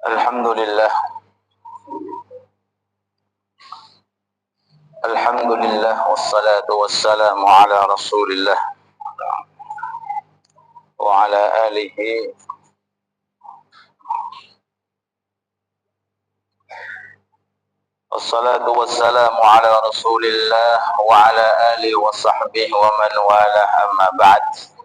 Alhamdulillah. Alhamdulillah wassalatu wassalamu ala Rasulillah wa ala alihi wassalatu wassalamu ala Rasulillah wa ala alihi wa sahbihi wa man wala amma ba'd.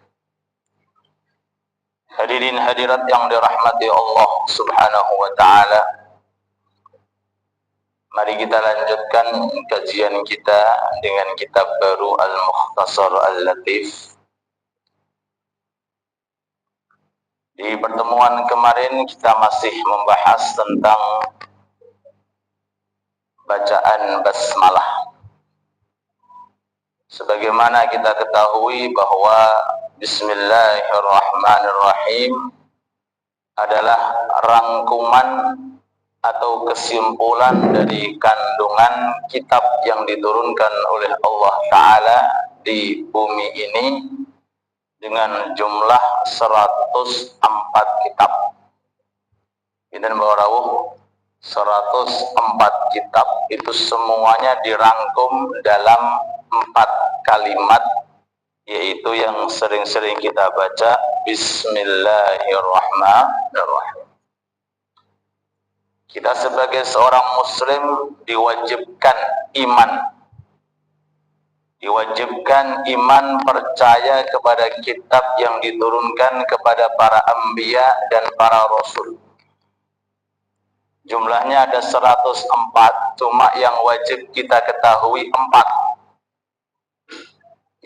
Hadirin hadirat yang dirahmati Allah Subhanahu wa taala. Mari kita lanjutkan kajian kita dengan kitab baru Al-Mukhtasar Al-Latif. Di pertemuan kemarin kita masih membahas tentang bacaan basmalah. Sebagaimana kita ketahui bahwa Bismillahirrahmanirrahim adalah rangkuman atau kesimpulan dari kandungan kitab yang diturunkan oleh Allah Ta'ala di bumi ini dengan jumlah 104 kitab. Ini bahwa 104 kitab itu semuanya dirangkum dalam 4 kalimat, yaitu yang sering-sering kita baca, Bismillahirrahmanirrahim. Kita sebagai seorang muslim diwajibkan iman percaya kepada kitab yang diturunkan kepada para anbiya dan para rasul. Jumlahnya ada 104, cuma yang wajib kita ketahui 4,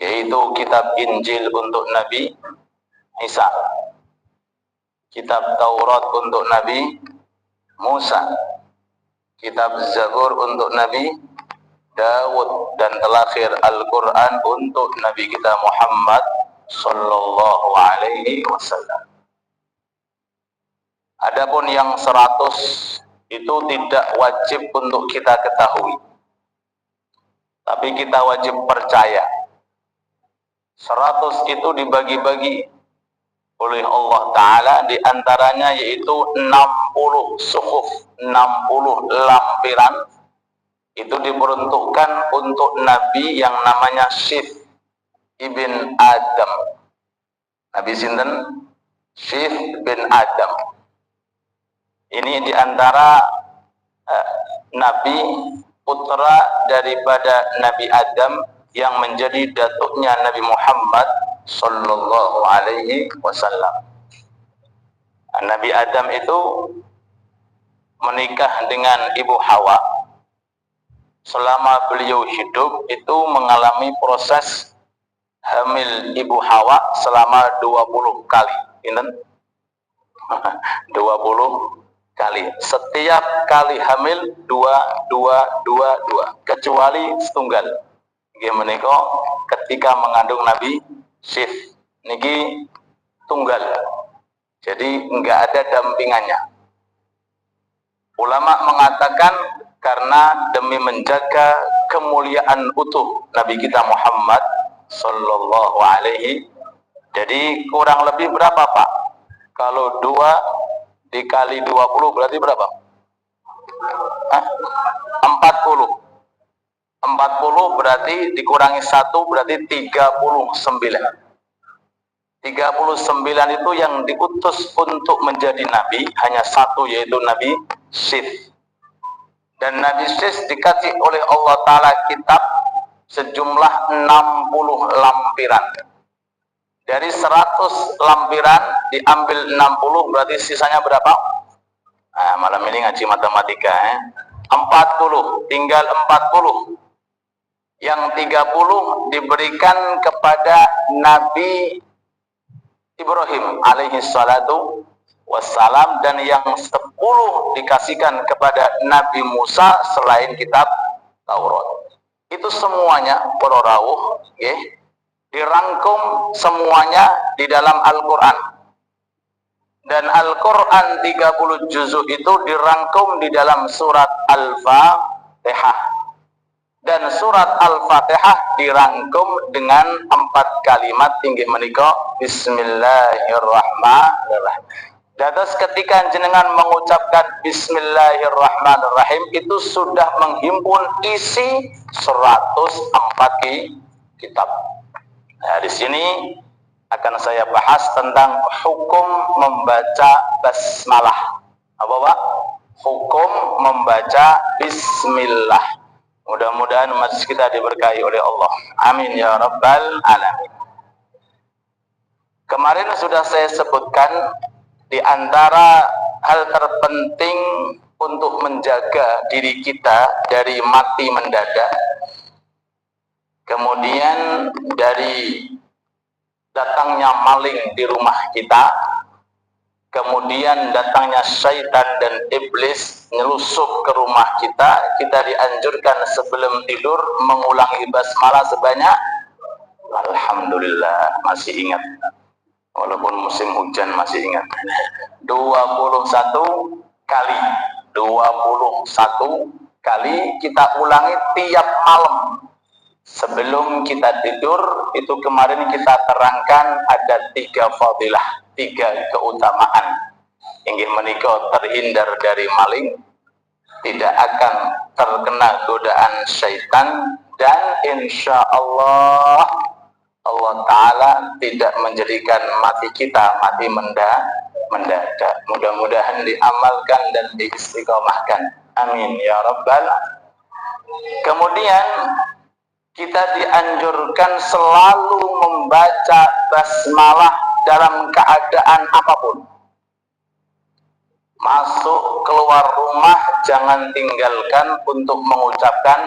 yaitu kitab Injil untuk Nabi Isa, kitab Taurat untuk Nabi Musa, kitab Zabur untuk Nabi Dawud, dan terakhir Al-Quran untuk Nabi kita Muhammad Sallallahu Alaihi Wasallam. Adapun yang 100 itu tidak wajib untuk kita ketahui, tapi kita wajib percaya. 100 itu dibagi-bagi oleh Allah Ta'ala, diantaranya yaitu 60 suhuf, 60 lampiran. Itu diperuntukkan untuk Nabi yang namanya Syith ibn Adam. Nabi sinten? Syith bin Adam. Ini diantara Nabi putra daripada Nabi Adam yang menjadi datuknya Nabi Muhammad Sallallahu Alaihi Wasallam. Nabi Adam itu menikah dengan Ibu Hawa. Selama beliau hidup itu mengalami proses hamil Ibu Hawa selama 20 kali. Inten? 20 kali. Setiap kali hamil 2, kecuali setunggal. Nggih ketika mengandung Nabi Syith niki tunggal. Jadi enggak ada dampingannya. Ulama mengatakan karena demi menjaga kemuliaan utuh Nabi kita Muhammad Sallallahu Alaihi. Jadi kurang lebih berapa Pak? Kalau 2 dikali 20 berarti berapa? 40. 40 berarti dikurangi 1 berarti 39. 39 itu yang diutus untuk menjadi nabi hanya 1, yaitu Nabi Syith. Dan Nabi Syith dikasih oleh Allah Ta'ala kitab sejumlah 60 lampiran. Dari 100 lampiran diambil 60 berarti sisanya berapa? Malam ini ngaji matematika 40, tinggal 40. Yang 30 diberikan kepada Nabi Ibrahim alaihi salatu wassalam, dan yang 10 dikasihkan kepada Nabi Musa selain kitab Taurat. Itu semuanya para rawuh dirangkum semuanya di dalam Al-Quran. Dan Al-Quran 30 juzuk itu dirangkum di dalam surat Al-Fatihah. Dan surat Al-Fatihah dirangkum dengan 4 kalimat inggih menika Bismillahirrahmanirrahim. Dados ketika jenengan mengucapkan Bismillahirrahmanirrahim itu sudah menghimpun isi 104 kitab. Nah, di sini akan saya bahas tentang hukum membaca basmalah. Apa Pak? Hukum membaca bismillah. Mudah-mudahan majlis kita diberkahi oleh Allah. Amin ya rabbal alamin. Kemarin sudah saya sebutkan di antara hal terpenting untuk menjaga diri kita dari mati mendadak, kemudian dari datangnya maling di rumah kita, kemudian datangnya syaitan dan iblis nyelusup ke rumah kita, kita dianjurkan sebelum tidur mengulangi basmalah sebanyak, alhamdulillah masih ingat, walaupun musim hujan masih ingat, 21 kali 21 kali kita ulangi tiap malam sebelum kita tidur. Itu kemarin kita terangkan ada 3 fadilah, 3 keutamaan. Inggih menika terhindar dari maling, tidak akan terkena godaan syaitan, dan insya Allah Allah Ta'ala tidak menjadikan mati kita mati mendadak. Mudah-mudahan diamalkan dan diistiqomahkan. Amin ya rabbal. Kemudian kita dianjurkan selalu membaca basmalah dalam keadaan apapun. Masuk keluar rumah jangan tinggalkan untuk mengucapkan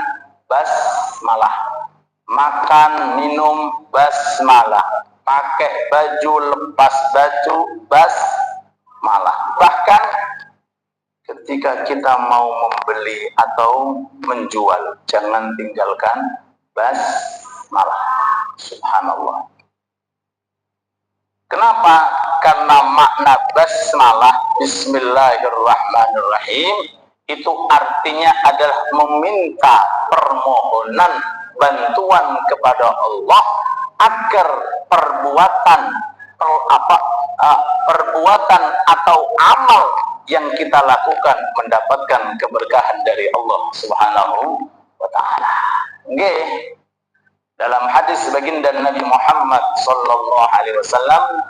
basmalah. Makan, minum, basmalah. Pakai baju, lepas baju, basmalah. Bahkan ketika kita mau membeli atau menjual, jangan tinggalkan basmalah. Subhanallah. Kenapa? Karena makna basmalah, Bismillahirrahmanirrahim, itu artinya adalah meminta permohonan bantuan kepada Allah agar perbuatan atau amal yang kita lakukan mendapatkan keberkahan dari Allah Subhanahu wa taala. Nggih. Dalam hadis baginda Nabi Muhammad sallallahu alaihi wasallam,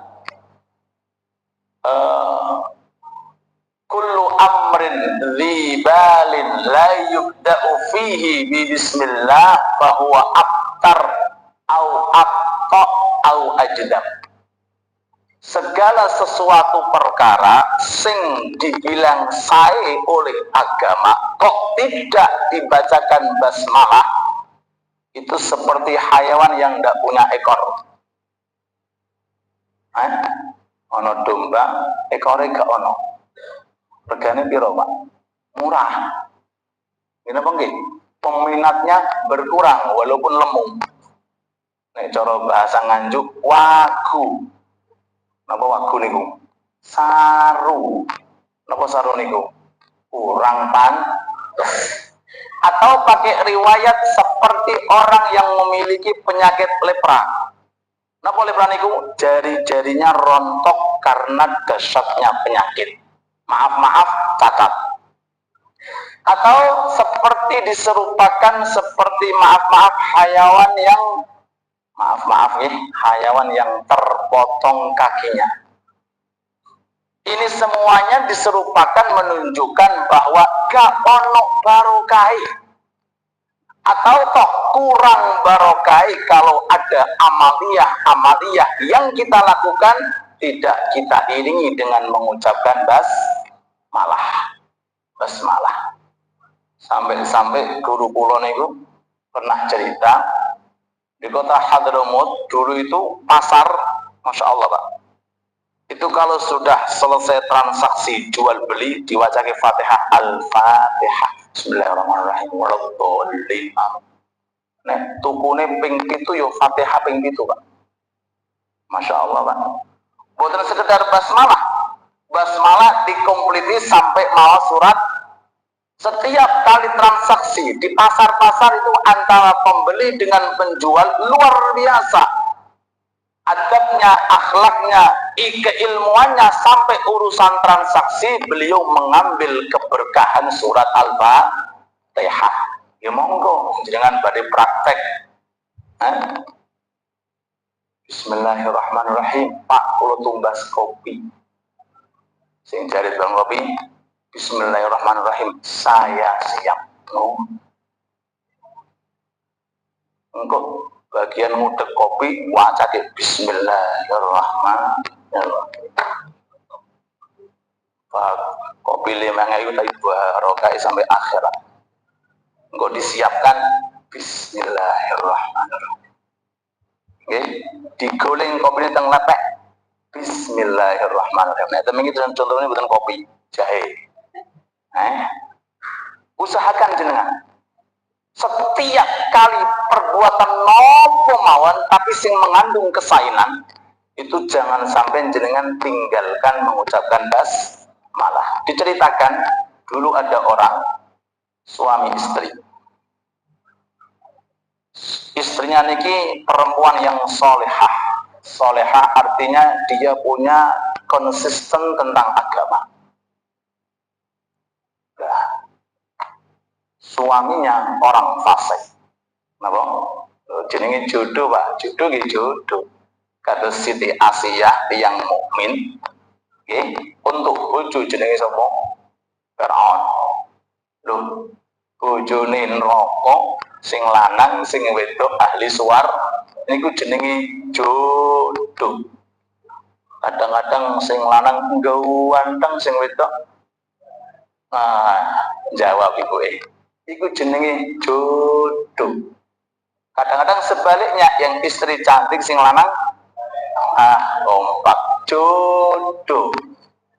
kullu amrin dhi balin la yubda'u fihi bi bismillah fa huwa abtar au aqta au ajdam. Segala sesuatu perkara sing dibilang sae oleh agama kok tidak dibacakan basmalah, itu seperti hayawan yang tidak punya ekor. Ono domba ekornya gak ono. Regane piro, Pak? Murah. Kenapa nggih? Peminatnya berkurang walaupun lemu. Nek cara bahasa Nganjuk, wagu. Napa wagu niku? Saru. Napa saru niku? Kurang pantes. Atau pakai riwayat seperti orang yang memiliki penyakit lepra. Napa lepra niku? Jari-jarinya rontok karena dahsyatnya penyakit. Maaf cacat. Atau seperti diserupakan seperti hayawan yang hayawan yang terpotong kakinya. Ini semuanya diserupakan menunjukkan bahwa gak ono barokai, atau toh kurang barokai kalau ada amaliyah yang kita lakukan tidak kita iringi dengan mengucapkan basmalah. Sampai guru kula niku pernah cerita di kota Hadramut dulu itu pasar, masya Allah Pak. Itu kalau sudah selesai transaksi jual beli diwacake Fatihah, Al-Fatihah, Bismillahirrahmanirrahim, waladhdallin. Nek tukune ping 7 yo Fatihah ping 7 Pak. Masya Allah Pak. Bukan sekedar basmalah dikompliti sampai mawa surat. Setiap kali transaksi di pasar-pasar itu antara pembeli dengan penjual luar biasa. Adabnya, akhlaknya, keilmuannya sampai urusan transaksi beliau mengambil keberkahan surat Al-Fatihah. Ya monggo jangan badai praktek. Bismillahirrahmanirrahim. Pak kula tumbas kopi. Sing jare bang kopi. Bismillahirrahmanirrahim. Saya siap. Engkau bagian ngudek kopi wacake Bismillahirrahmanirrahim. Pak kopi 5.000 tapi barokah sampai akhirat. Engkau disiapkan Bismillahirrahmanirrahim. Oke, digoleng kopi ini teng lepek. Bismillahirrahmanirrahim. Nah, temen iki contohnya bukan kopi, jahe. Usahakan jenengan. Setiap kali perbuatan nopo mawon tapi sing mengandung kesainan itu jangan sampai jenengan tinggalkan mengucapkan basmalah. Diceritakan dulu ada orang suami istri. Istrinya niki perempuan yang solehah. Solehah artinya dia punya konsisten tentang agama. Nah, suaminya orang fasik. Napa? Jenenge jodoh, Pak. Jodoh nggih jodoh. Kata Siti Asiyah tiyang mukmin. Nggih, untuk bojo jenenge sapa? Firaun. Lho, bojone neraka sing lanang sing wedok ahli suar niku jenenge jodoh. Kadang-kadang sing lanang ganteng sing wedok jawab ibuke. Iku jenenge jodoh. Kadang-kadang sebaliknya yang istri cantik sing lanang kompak jodoh.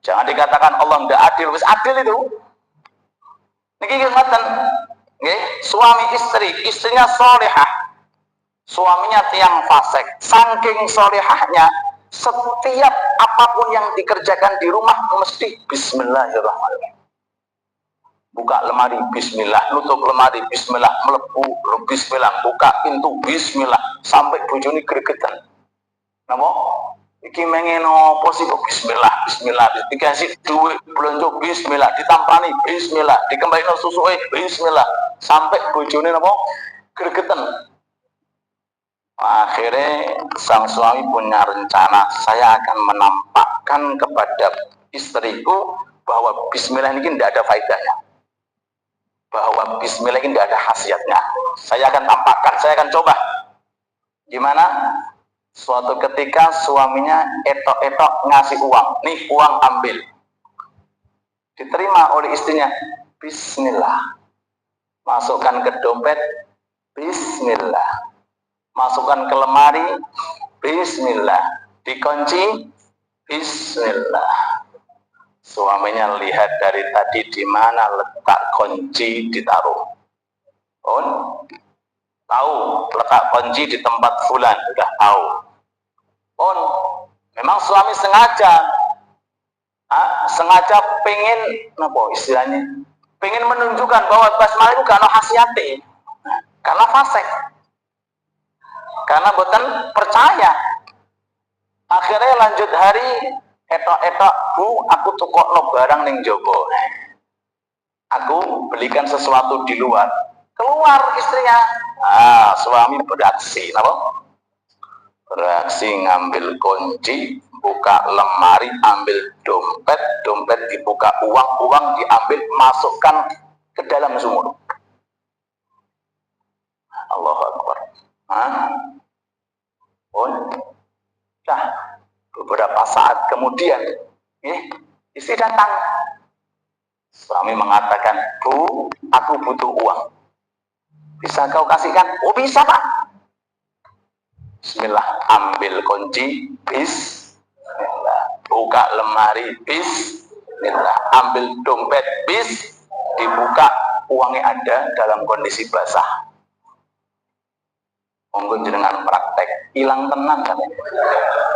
Jangan dikatakan Allah ndak adil, wis adil itu. Niki ngoten. Nggih, suami istri, istrinya solehah, suaminya tiang fasik. Saking solehahnya, setiap apapun yang dikerjakan di rumah mesti Bismillahirrahmanirrahim. Buka lemari Bismillah, nutup lemari Bismillah, melebu Bismillah, buka pintu Bismillah, sampai bojone gregetan. Napa? Iki mengen opo sih kok Bismillah, Bismillah, dikasih duit belanja Bismillah, ditampani Bismillah, dikembalikan susuke Bismillah, sampai bojone napa gregetan. Akhirnya sang suami punya rencana, saya akan menampakkan kepada istriku bahwa Bismillah ini tidak ada faedahnya, bahwa Bismillah ini tidak ada khasiatnya. Saya akan tampakkan, saya akan coba. Gimana? Suatu ketika suaminya etok-etok ngasih uang, nih uang ambil, diterima oleh istrinya. Bismillah, masukkan ke dompet. Bismillah, masukkan ke lemari. Bismillah, dikunci. Bismillah. Suaminya lihat dari tadi di mana letak kunci ditaruh. Tahu letak kunci di tempat fulan, sudah tahu. Memang suami sengaja pengen apa istilahnya, pengen menunjukkan bahwa basmalah itu gak ada khasiatnya, karena fasik, karena boten percaya. Akhirnya lanjut hari, etok-etok, Bu, aku tukokno barang ning jowo, aku belikan sesuatu di luar. Keluar istrinya, suami beraksi, apa? Beraksi ngambil kunci, buka lemari, ambil dompet, dompet dibuka, uang diambil, masukkan ke dalam sumur. Allahu Akbar. Nah, beberapa saat kemudian, istri datang. Suami mengatakan, Bu, aku butuh uang. Bisa kau kasihkan? Oh bisa, Pak. Bismillah, ambil kunci, Bismillah, buka lemari, Bismillah, ambil dompet, dibuka, uangnya ada dalam kondisi basah. Monggo jenengan praktek, hilang tenang kan?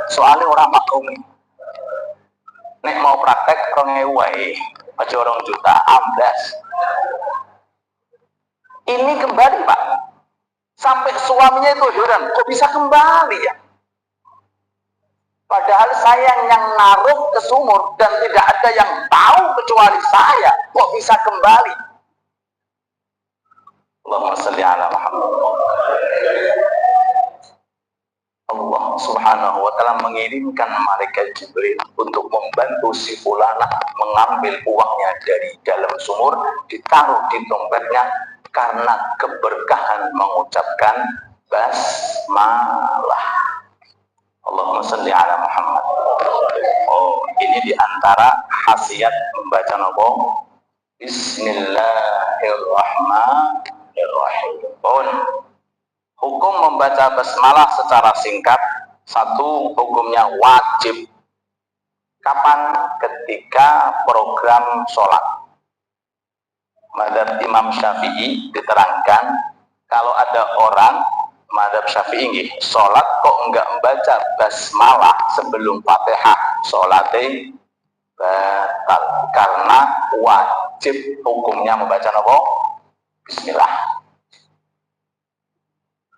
Soalnya orang maklum. Nek mau praktek 2.000 wae, aja 2 juta, amblas. Ini kembali, Pak. Sampai suaminya itu heran, kok bisa kembali ya? Padahal saya yang naruh ke sumur dan tidak ada yang tahu kecuali saya. Kok bisa kembali? Allahumma salli ala Muhammad. Allah subhanahu wa ta'ala mengirimkan malaikat Jibril untuk membantu si fulana mengambil uangnya dari dalam sumur, ditaruh di dompetnya karena keberkahan mengucapkan basmalah. Allahumma salli ala Muhammad. Oh, ini diantara khasiat membaca nopo Bismillahirrahmanirrahim. Hukum membaca basmalah secara singkat. Satu, hukumnya wajib. Kapan? Ketika program sholat. Madzhab Imam Syafi'i diterangkan, kalau ada orang madzhab Syafi'i sholat kok enggak membaca basmalah sebelum Fatihah, sholatnya batal. Karena wajib hukumnya membaca apa? Bismillah.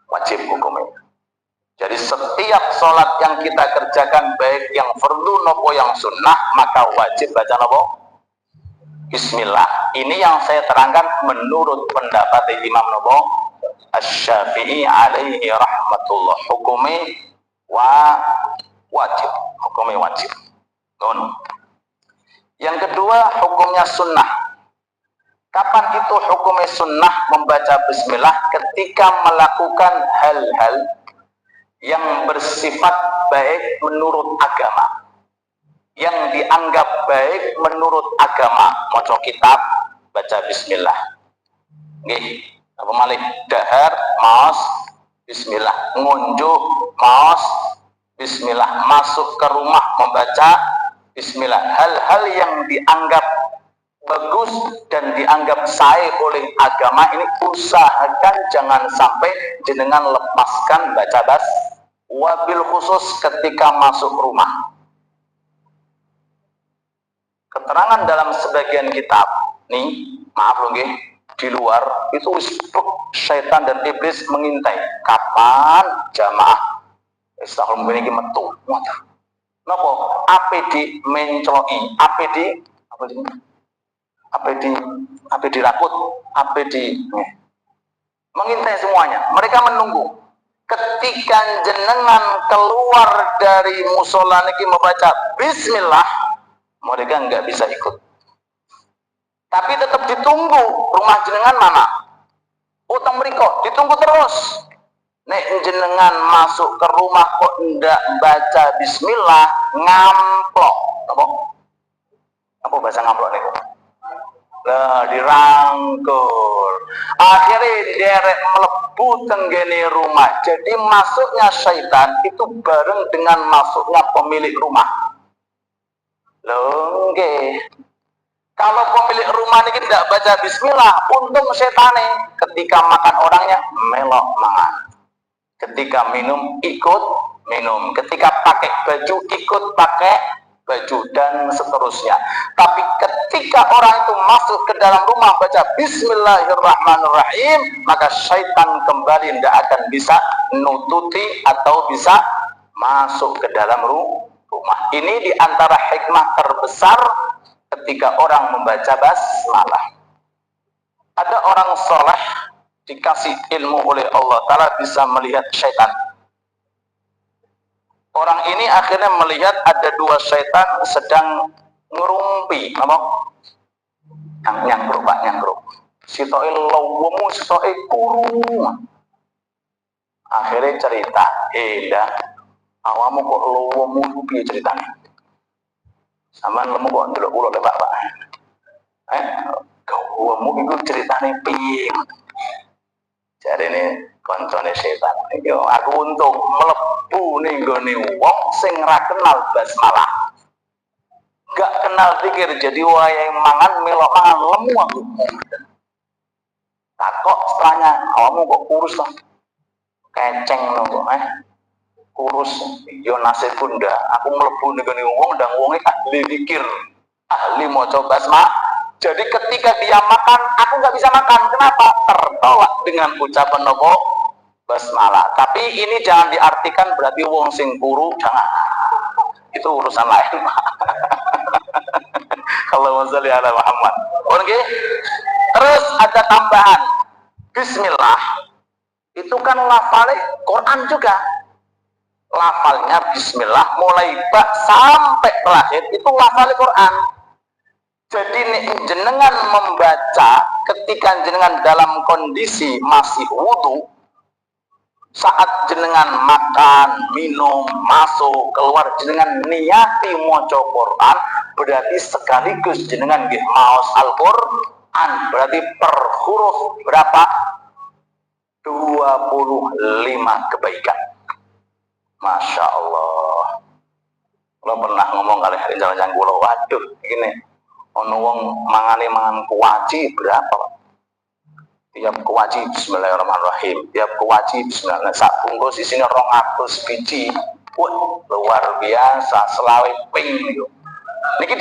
Wajib hukumnya. Jadi setiap sholat yang kita kerjakan, baik yang fardu nopo yang sunnah, maka wajib baca nopo Bismillah. Ini yang saya terangkan menurut pendapat Imam nopo Asy-Syafi'i alaihi rahmatullah. Hukumnya wajib. Hukumnya wajib. Yang kedua, hukumnya sunnah. Kapan itu hukumnya sunnah membaca bismillah? Ketika melakukan hal-hal yang bersifat baik menurut agama, yang dianggap baik menurut agama. Maca kitab, baca bismillah. Nggih, apa malih dahar, maos, bismillah. Ngunjuh, maos, bismillah. Masuk ke rumah, membaca bismillah. Hal-hal yang dianggap bagus dan dianggap sahih oleh agama ini, usahakan jangan sampai jenengan lepaskan baca bas. Wabil khusus ketika masuk rumah. Keterangan dalam sebagian kitab nih, maaf loh nggih, di luar itu syaitan dan iblis mengintai kapan jamaah istahul mbeniki metu. Napa? Ape mencloi, ape dirakut, mengintai semuanya. Mereka menunggu ketika jenengan keluar dari musola niki membaca bismillah, mereka nggak bisa ikut. Tapi tetap ditunggu. Rumah jenengan mana? Utang mereka ditunggu terus. Nek jenengan masuk ke rumah kok ndak baca bismillah, ngamplok. Apa bahasa ngamplok nih? Lah dirangkul. Akhirnya derek melebu tenggene rumah. Jadi masuknya syaitan itu bareng dengan masuknya pemilik rumah. Loh, nggih. Kalau pemilik rumah ini tidak baca bismillah, untung syaitannya. Ketika makan orangnya melok mangan. Ketika minum ikut minum. Ketika pakai baju ikut pakai baju dan seterusnya. Tapi ketika orang itu masuk ke dalam rumah baca bismillahirrahmanirrahim, maka syaitan kembali tidak akan bisa nututi atau bisa masuk ke dalam rumah. Ini diantara hikmah terbesar ketika orang membaca basmalah. Ada orang soleh dikasih ilmu oleh Allah Ta'ala bisa melihat syaitan. Orang ini akhirnya melihat ada dua syaitan sedang ngerumpi, apa? Nyangkruk pak, nyangkruk. Sitoe lawemu, sitoe kurung. Akhirnya cerita, dah, awamu kok lawemu piye ceritanya? Saman lemu kok ndelok kula lho pak. Lawemu iku ceritane piye? Jarene koncone setan. Yo aku untung mlebu ning gone wong sing ra kenal basmalah. Gak kenal pikir jadi wayahe mangan melok mangan lemu aku. Takok setelahnya, awakmu kok kurus toh? Keceng lho kurus. Yo nasib bunda, aku mlebu ning gone wong ndang wonge ahli zikir, ahli maca basmalah. Jadi ketika dia makan, aku nggak bisa makan. Kenapa? Tertolak dengan ucapan nopo basmalah. Tapi ini jangan diartikan berarti wong sing kuru, jangan. itu urusan lain. Allahumma sholli ala Muhammad. Oke. Terus ada tambahan. Bismillah. Itu kan lafalnya Quran juga. Lafalnya bismillah mulai bak sampai terakhir itu lafalnya Quran. Jadi jenengan membaca ketika jenengan dalam kondisi masih wudu, saat jenengan makan, minum, masuk, keluar, jenengan niati maca Quran, berarti sekaligus jenengan nggih maos Al-Quran, berarti per huruf berapa? 25 kebaikan. Masya Allah. Lo pernah ngomong kali hari jalan-jalan kulo, waduh, gini, ono wong mangan kuaci berapa? Tiap kuaci bismillahirrahmanirrahim, tiap kuaci bismillah, sak bungkus isinya 200 biji. Wah, luar biasa, selawe ping niku. Niki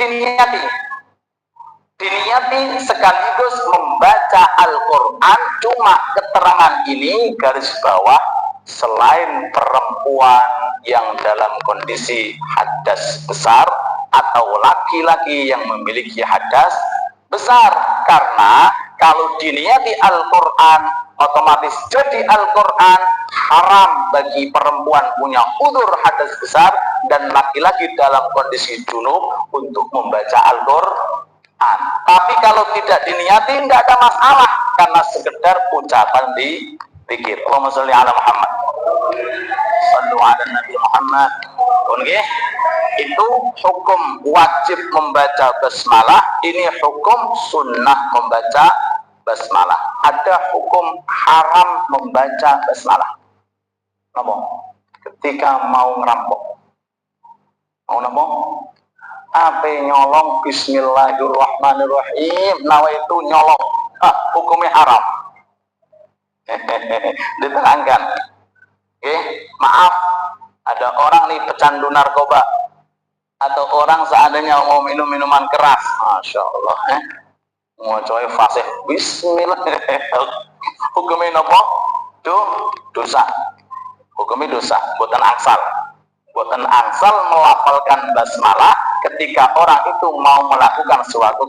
diniati sekaligus membaca Al-Quran. Cuma keterangan ini garis bawah, selain perempuan yang dalam kondisi hadas besar atau laki-laki yang memiliki hadas besar, karena kalau diniati Al-Quran otomatis jadi Al-Quran haram bagi perempuan punya udzur hadas besar dan laki-laki dalam kondisi junub untuk membaca Al-Quran. Tapi kalau tidak diniati tidak ada masalah karena sekedar ucapan di zikir. Allahumma sholli ala Muhammad. Shallu ala Nabi Muhammad. Oke. Itu hukum wajib membaca basmalah, ini hukum sunnah membaca basmalah. Ada hukum haram membaca basmalah. Napa? Ketika mau ngerampok. Mau napa? Ape nyolong bismillahirrahmanirrahim, nawaitu nyolong. Hukumnya haram. Diterangkan. Oke, maaf, ada orang nih pecandu narkoba atau orang seandainya mau minum minuman keras, masya Allah, mau coy fasih bismillah, hukumnya nopo? Dosa. Hukumnya dosa, buatan angsal melafalkan basmalah ketika orang itu mau melakukan suatu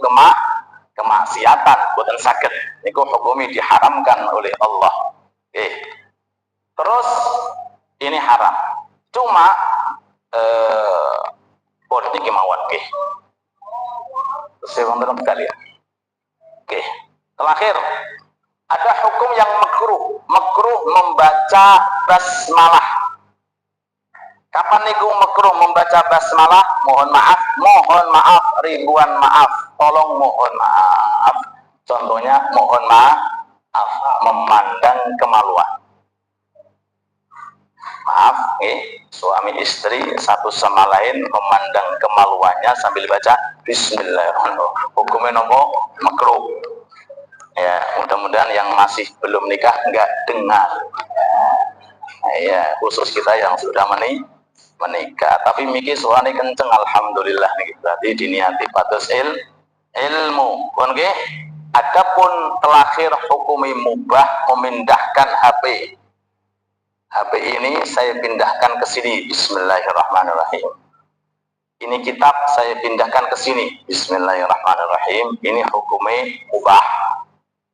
kemaksiatan, buatan sakit. Itu hukumnya diharamkan oleh Allah. Terus ini haram. Cuma ini kemauan. Saya wonten kalian. Terakhir ada hukum yang makruh membaca basmalah. Kapan niku makruh membaca basmalah? Mohon maaf, ribuan maaf. Tolong mohon maaf. Contohnya mohon maaf memandang kemaluan. Maaf, suami istri satu sama lain memandang kemaluannya sambil baca bismillahirrahmanirrahim. Hukumnya nopo? Makruh. Ya, mudah-mudahan yang masih belum nikah enggak dengar. Ya, khusus kita yang sudah menikah. Tapi miki suarane kenceng, alhamdulillah nih. Berarti diniati patus ilmu. Oke? Adapun terakhir hukumi mubah memindahkan HP. HP ini saya pindahkan ke sini. Bismillahirrahmanirrahim. Ini kitab saya pindahkan ke sini. Bismillahirrahmanirrahim. Ini hukumnya mubah.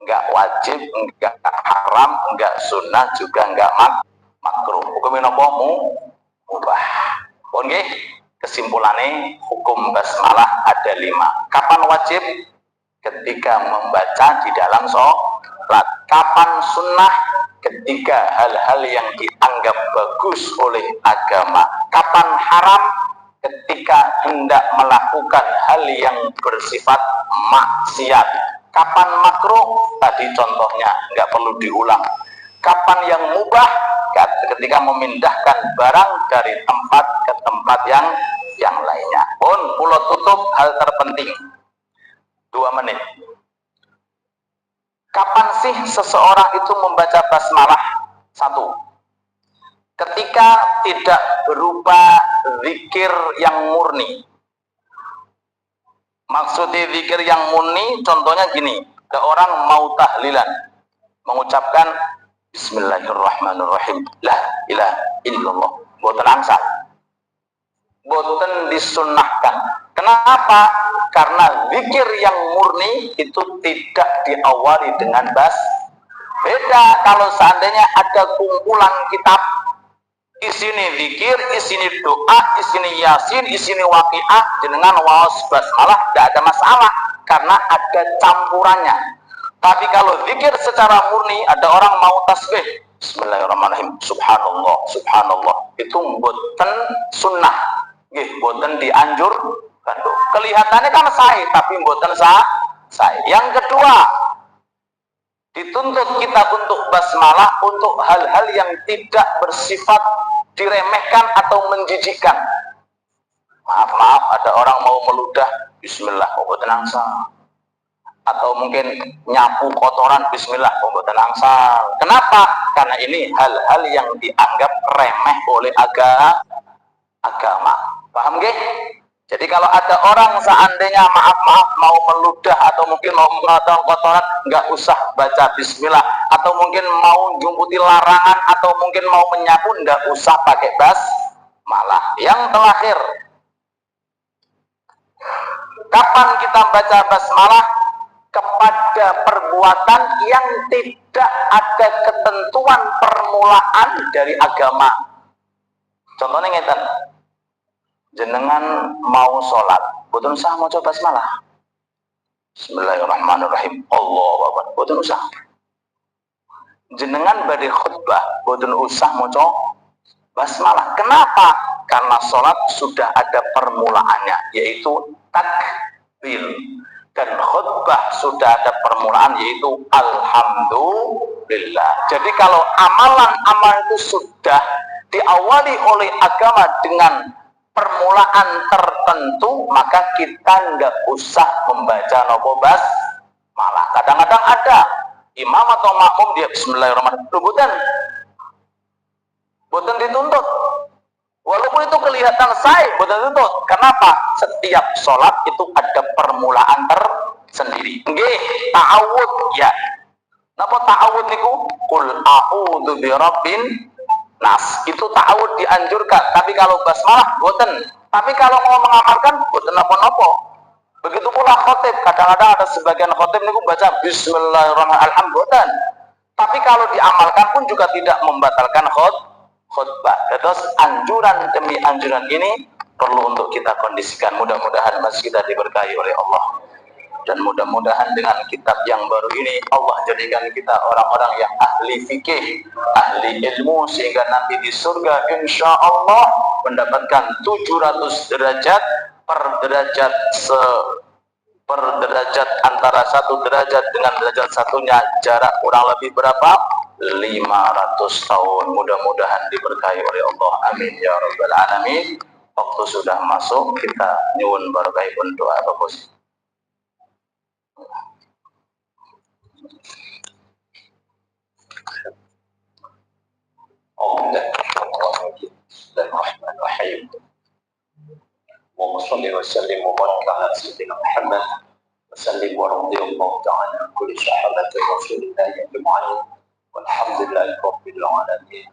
Enggak wajib, enggak haram, enggak sunnah, juga enggak makruh. Hukumnya apa? Mubah. Oke? Kesimpulannya hukum basmalah ada 5. Kapan wajib? Ketika membaca di dalam sholat. Kapan sunnah? Ketika hal-hal yang dianggap bagus oleh agama. Kapan haram? Ketika hendak melakukan hal yang bersifat maksiat. Kapan makruh? Tadi contohnya, nggak perlu diulang. Kapan yang mubah? Ketika memindahkan barang dari tempat ke tempat yang lainnya. Pulau tutup hal terpenting. 2 menit. Kapan sih seseorang itu membaca basmalah? 1. Ketika tidak berupa zikir yang murni. Maksudnya zikir yang murni, contohnya gini. Ada orang mau tahlilan, mengucapkan bismillahirrahmanirrahim, la ilaha illallah, boten angsal. boten disunnahkan. Kenapa? Karena zikir yang murni itu tidak diawali dengan beda kalau seandainya ada kumpulan kitab isini zikir, isini doa, isini yasin, isini waqiah, jenengan waos basmalah, tidak ada masalah karena ada campurannya. Tapi kalau zikir secara murni, ada orang mau tasbih, bismillahirrahmanirrahim, subhanallah, subhanallah, itu boten sunnah, boten dianjurkan. Kelihatannya kan sahih, tapi boten sahih. Yang kedua, dituntut kita untuk basmalah untuk hal-hal yang tidak bersifat diremehkan atau menjijikkan. Maaf, ada orang mau meludah, bismillah, tenang sah. Atau mungkin nyapu kotoran, bismillah, tenang sah. Kenapa? Karena ini hal-hal yang dianggap remeh oleh agama. Paham gak? Jadi kalau ada orang seandainya maaf mau meludah atau mungkin mau mengotor kotoran, nggak usah baca bismillah, atau mungkin mau jumputi larangan atau mungkin mau menyapu, nggak usah pakai basmalah. Yang terakhir, kapan kita baca basmalah? Kepada perbuatan yang tidak ada ketentuan permulaan dari agama. Contohnya ngeten, jenengan mau sholat, boten usah mau coba basmalah. Bismillahirrahmanirrahim. Allahu Akbar. Boten usah. Jenengan badhe khutbah, boten usah mau coba basmalah. Kenapa? Karena sholat sudah ada permulaannya, yaitu takbir. Dan khutbah sudah ada permulaan, yaitu alhamdulillah. Jadi kalau amalan-amalan itu sudah diawali oleh agama dengan permulaan tertentu, maka kita nggak usah membaca nopo basmalah. Kadang-kadang ada imam atau makmum dia bismillahirrahmanirrahim, boten dituntut. Walaupun itu kelihatan sahih, boten dituntut. Kenapa? Setiap sholat itu ada permulaan tersendiri. Nggih, ta'awud ya. Napa ta'awud niku? Qul a'udzu birabbin nas. Itu ta'awud dianjurkan. Tapi kalau basmalah boten. Tapi kalau mau mengamalkan boten napa-napa. Begitu pula khotib. Kadang-kadang ada sebagian khotib niku baca bismillahirrahmanirrahim boten. Tapi kalau diamalkan pun juga tidak membatalkan khutbah. Terus anjuran demi anjuran ini perlu untuk kita kondisikan. Mudah-mudahan masjid kita diberkahi oleh Allah. Dan mudah-mudahan dengan kitab yang baru ini Allah jadikan kita orang-orang yang ahli fikih, ahli ilmu, sehingga nanti di surga insya Allah mendapatkan 700 derajat per derajat antara satu derajat dengan derajat satunya jarak kurang lebih berapa? 500 tahun. Mudah-mudahan diberkahi oleh Allah. Amin ya rabbal alamin. Waktu sudah masuk, kita nyuwun barakahipun doa bagus. Bismillahirrahmanirrahim. Allahumma shalli wa sallim wa barik ala sayyidina Muhammad wa sallim wa radiyallahu ta'ala an kulli sahabati Rasulillah ajma'in. Walhamdulillahi rabbil alamin.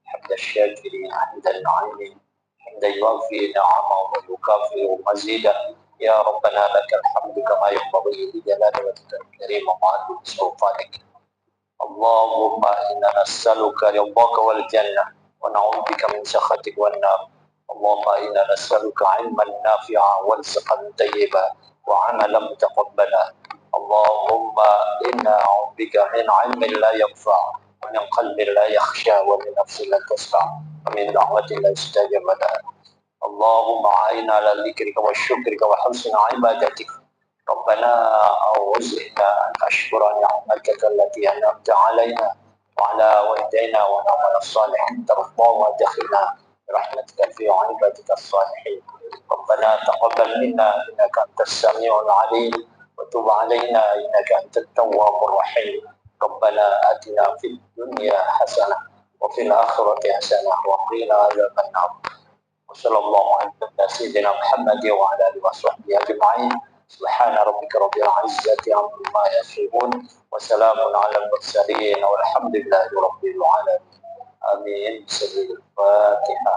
Hamdan syakirin, hamdan na'imin, hamdan yuwaffi ni'amahu wa yukafi'u mazidah. Ya Rabbana lakal hamdu kama yanbaghi li jalali wajhika al-karim wa ma'ali sultanik. Allahumma inna nas'aluka ridhaka wal jannah wa na'udzubika min sakhatik wan nar. Allahumma inna nas'aluka ilman nafi'a wa rizqan tayyiban wa 'amalan mutaqabbala. Allahumma inna a'udzubika min 'ilmin la yanfa' wa min qalbin la yakhsha wa min nafsin la tasfa' wa min da'watin la yustajab laha. Allahumma a'inna 'ala dzikrika wa syukrika wa husni 'ibadatik. ربنا أوزعنا أن أشكر نعمتك التي أنعمت علينا وعلى والدينا ونعمل الصالحين ترضى وادخلنا برحمتك في عبادك الصالحين. ربنا تقبل منا إنك أنت السميع العليم وتب علينا إنك أنت التواب الرحيم. ربنا آتنا في الدنيا حسنة وفي الآخرة حسنة وقنا عذاب النار. وصلى الله على سيدنا محمد وعلى آله وصحبه أجمعين. سبحان ربك رب العزة عما يصفون وسلام على المرسلين والحمد لله رب العالمين. آمين. بسم الفاتحة.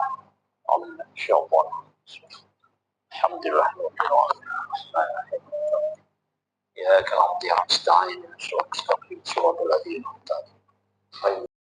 الشيطان Alhamdulillah. إياك نعبد ونستعين اهدنا الصراط المستقيم صراط الذين أنعمت عليهم